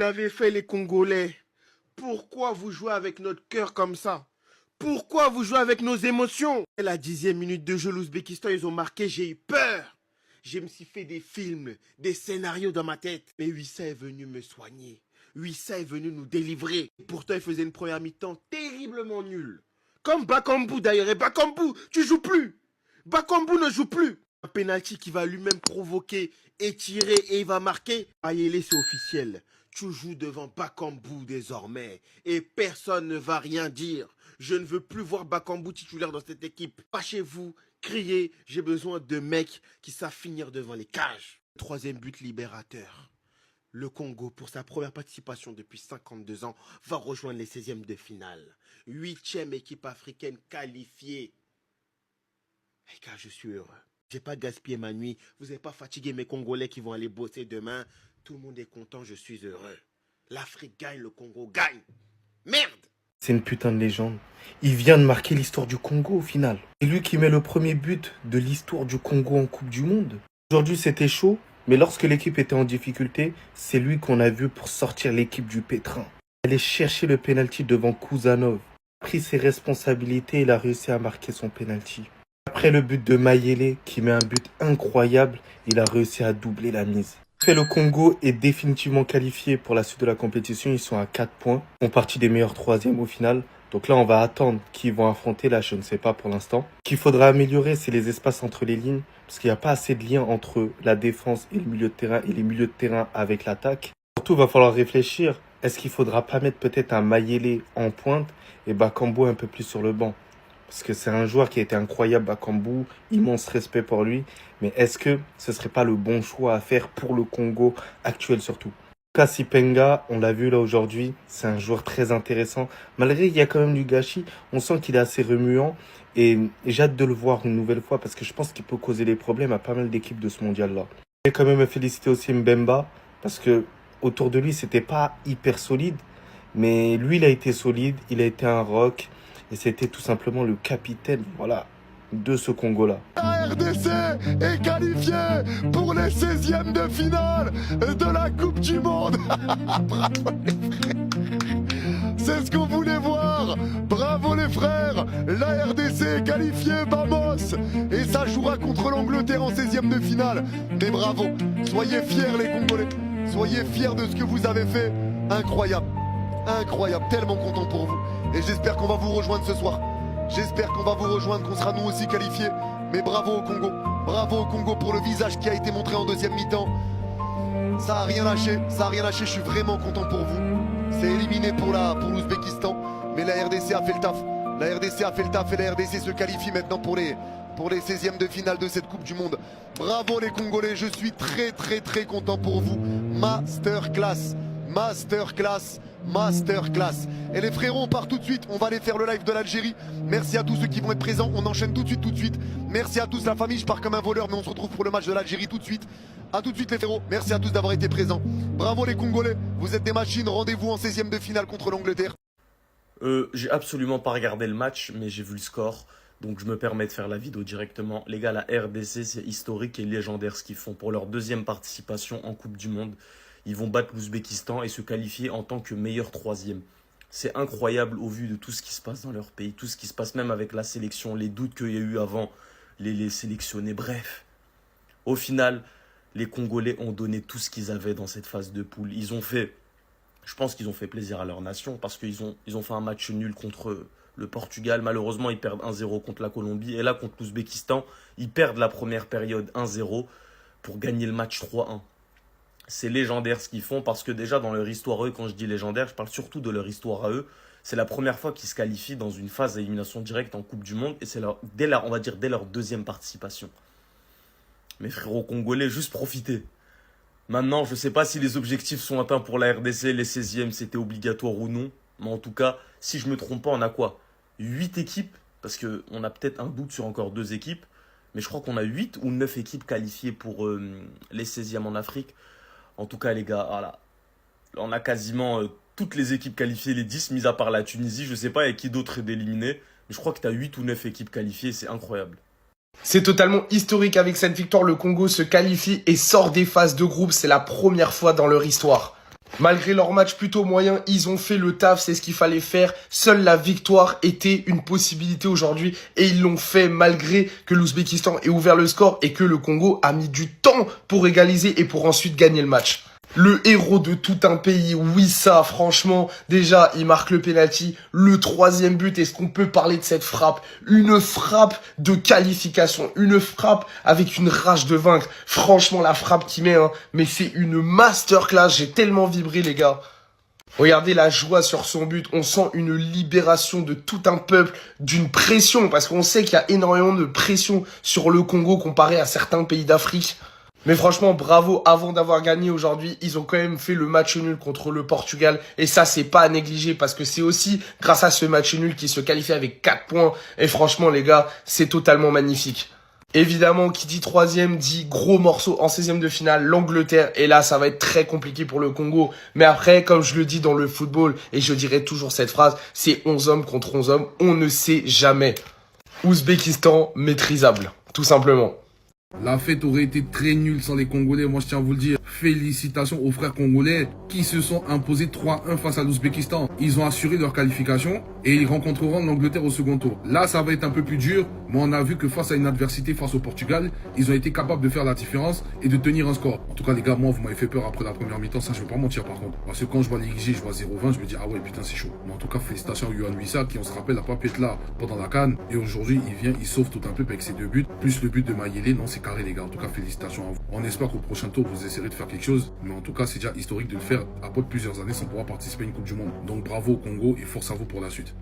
Vous avez fait les Congolais. Pourquoi vous jouez avec notre cœur comme ça? Pourquoi vous jouez avec nos émotions? À la 10e minute de jeu, l'Ouzbékistan, ils ont marqué, j'ai eu peur. Je me suis fait des films, des scénarios dans ma tête. Mais Wissa est venu me soigner. Wissa est venu nous délivrer. Pourtant, il faisait une première mi-temps terriblement nulle. Comme Bakambu d'ailleurs. Et Bakambu, tu joues plus. Bakambu ne joue plus. Un penalty qui va lui-même provoquer, étirer et il va marquer. Ayele, c'est officiel. Tu joues devant Bakambu désormais. Et personne ne va rien dire. Je ne veux plus voir Bakambu titulaire dans cette équipe. Fâchez-vous, criez. J'ai besoin de mecs qui savent finir devant les cages. Troisième but libérateur. Le Congo, pour sa première participation depuis 52 ans, va rejoindre les 16e de finale. 8e équipe africaine qualifiée. Les gars, je suis heureux. J'ai pas gaspillé ma nuit. Vous n'avez pas fatigué mes Congolais qui vont aller bosser demain. Tout le monde est content, je suis heureux. L'Afrique gagne, le Congo gagne. Merde! C'est une putain de légende. Il vient de marquer l'histoire du Congo au final. C'est lui qui met le premier but de l'histoire du Congo en Coupe du Monde. Aujourd'hui, c'était chaud, mais lorsque l'équipe était en difficulté, c'est lui qu'on a vu pour sortir l'équipe du pétrin. Il allait chercher le penalty devant Kouzanov. Il a pris ses responsabilités et il a réussi à marquer son penalty. Après le but de Mayele, qui met un but incroyable, il a réussi à doubler la mise. Le Congo est définitivement qualifié pour la suite de la compétition. Ils sont à 4 points. Ils font partie des meilleurs troisièmes au final. Donc là, on va attendre qui vont affronter. Là, je ne sais pas pour l'instant. Ce qu'il faudra améliorer, c'est les espaces entre les lignes. Parce qu'il n'y a pas assez de lien entre la défense et le milieu de terrain et les milieux de terrain avec l'attaque. Surtout, il va falloir réfléchir. Est-ce qu'il faudra pas mettre peut-être un Mayele en pointe et Bakambu un peu plus sur le banc? Parce que c'est un joueur qui a été incroyable, Bakambu, immense respect pour lui. Mais est-ce que ce serait pas le bon choix à faire pour le Congo actuel surtout? Kassi Penga, on l'a vu là aujourd'hui, c'est un joueur très intéressant. Malgré qu'il y a quand même du gâchis, on sent qu'il est assez remuant. Et j'ai hâte de le voir une nouvelle fois parce que je pense qu'il peut causer des problèmes à pas mal d'équipes de ce mondial-là. Je vais quand même féliciter aussi Mbemba parce que autour de lui, c'était pas hyper solide. Mais lui, il a été solide, il a été un rock. Et c'était tout simplement le capitaine, voilà, de ce Congo-là. La RDC est qualifiée pour les 16e de finale de la Coupe du Monde. Bravo les frères. C'est ce qu'on voulait voir. Bravo les frères. La RDC est qualifiée, vamos. Et ça jouera contre l'Angleterre en 16e de finale. Mais bravo. Soyez fiers les Congolais. Soyez fiers de ce que vous avez fait. Incroyable. Incroyable. Tellement content pour vous. Et j'espère qu'on va vous rejoindre ce soir. J'espère qu'on va vous rejoindre, qu'on sera nous aussi qualifiés. Mais bravo au Congo. Bravo au Congo pour le visage qui a été montré en deuxième mi-temps. Ça a rien lâché. Ça a rien lâché. Je suis vraiment content pour vous. C'est éliminé pour l'Ouzbékistan. Mais la RDC a fait le taf. La RDC a fait le taf et la RDC se qualifie maintenant pour les 16e de finale de cette Coupe du Monde. Bravo les Congolais. Je suis très très très content pour vous. Masterclass. Masterclass. Masterclass. Et les frérots, on part tout de suite. On va aller faire le live de l'Algérie. Merci à tous ceux qui vont être présents. On enchaîne tout de suite. Merci à tous la famille. Je pars comme un voleur, mais on se retrouve pour le match de l'Algérie tout de suite. A tout de suite les frérots. Merci à tous d'avoir été présents. Bravo les Congolais. Vous êtes des machines. Rendez-vous en 16e de finale contre l'Angleterre. J'ai absolument pas regardé le match, mais j'ai vu le score. Donc je me permets de faire la vidéo directement. Les gars, la RDC, c'est historique et légendaire ce qu'ils font pour leur deuxième participation en Coupe du Monde. Ils vont battre l'Ouzbékistan et se qualifier en tant que meilleur troisième. C'est incroyable au vu de tout ce qui se passe dans leur pays, tout ce qui se passe même avec la sélection, les doutes qu'il y a eu avant les sélectionnés. Bref, au final, les Congolais ont donné tout ce qu'ils avaient dans cette phase de poule. Je pense qu'ils ont fait plaisir à leur nation parce qu'ils ont fait un match nul contre le Portugal. Malheureusement, ils perdent 1-0 contre la Colombie. Et là, contre l'Ouzbékistan, ils perdent la première période 1-0 pour gagner le match 3-1. C'est légendaire ce qu'ils font parce que déjà dans leur histoire, eux, quand je dis légendaire, je parle surtout de leur histoire à eux. C'est la première fois qu'ils se qualifient dans une phase d'élimination directe en Coupe du Monde et c'est dès leur deuxième participation. Mes frérots congolais, juste profitez. Maintenant, je ne sais pas si les objectifs sont atteints pour la RDC, les 16e, c'était obligatoire ou non. Mais en tout cas, si je ne me trompe pas, on a quoi? 8 équipes, parce qu'on a peut-être un doute sur encore 2 équipes. Mais je crois qu'on a 8 ou 9 équipes qualifiées pour les 16e en Afrique. En tout cas, les gars, voilà. On a quasiment toutes les équipes qualifiées, les 10, mis à part la Tunisie. Je ne sais pas avec qui d'autre est éliminé. Mais je crois que tu as 8 ou 9 équipes qualifiées. C'est incroyable. C'est totalement historique. Avec cette victoire, le Congo se qualifie et sort des phases de groupe. C'est la première fois dans leur histoire. Malgré leur match plutôt moyen, ils ont fait le taf, c'est ce qu'il fallait faire. Seule la victoire était une possibilité aujourd'hui et ils l'ont fait malgré que l'Ouzbékistan ait ouvert le score et que le Congo a mis du temps pour égaliser et pour ensuite gagner le match. Le héros de tout un pays, Wissa, franchement, déjà, il marque le penalty. Le 3e but, est-ce qu'on peut parler de cette frappe? Une frappe de qualification, une frappe avec une rage de vaincre. Franchement, la frappe qu'il met, mais c'est une masterclass. J'ai tellement vibré, les gars. Regardez la joie sur son but, on sent une libération de tout un peuple, d'une pression, parce qu'on sait qu'il y a énormément de pression sur le Congo comparé à certains pays d'Afrique. Mais franchement, bravo, avant d'avoir gagné aujourd'hui, ils ont quand même fait le match nul contre le Portugal. Et ça, c'est pas à négliger parce que c'est aussi grâce à ce match nul qu'ils se qualifient avec 4 points. Et franchement, les gars, c'est totalement magnifique. Évidemment, qui dit 3e dit gros morceau en 16e de finale, l'Angleterre. Et là, ça va être très compliqué pour le Congo. Mais après, comme je le dis dans le football, et je dirai toujours cette phrase, c'est 11 hommes contre 11 hommes. On ne sait jamais. Ouzbékistan maîtrisable, tout simplement. La fête aurait été très nulle sans les Congolais, moi je tiens à vous le dire. Félicitations aux frères congolais qui se sont imposés 3-1 face à l'Ouzbékistan. Ils ont assuré leur qualification et ils rencontreront l'Angleterre au second tour. Là, ça va être un peu plus dur, mais on a vu que face à une adversité, face au Portugal, ils ont été capables de faire la différence et de tenir un score. En tout cas, les gars, moi, vous m'avez fait peur après la première mi-temps, ça je vais pas mentir par contre. Parce que quand je vois les XG, je vois 0-20, je me dis, ah ouais, putain, c'est chaud. Mais en tout cas, félicitations à Yohan Wissa qui, on se rappelle, n'a pas pu être là pendant la CAN. Et aujourd'hui, il vient, il sauve tout un peu avec ses 2 buts, plus le but de Mayele. Non, c'est carré, les gars. En tout cas, félicitations à vous. On espère qu'au prochain tour, vous essaierez de faire quelque chose. Mais en tout cas, c'est déjà historique de le faire après plusieurs années sans pouvoir participer à une Coupe du Monde. Donc bravo au Congo et force à vous pour la suite.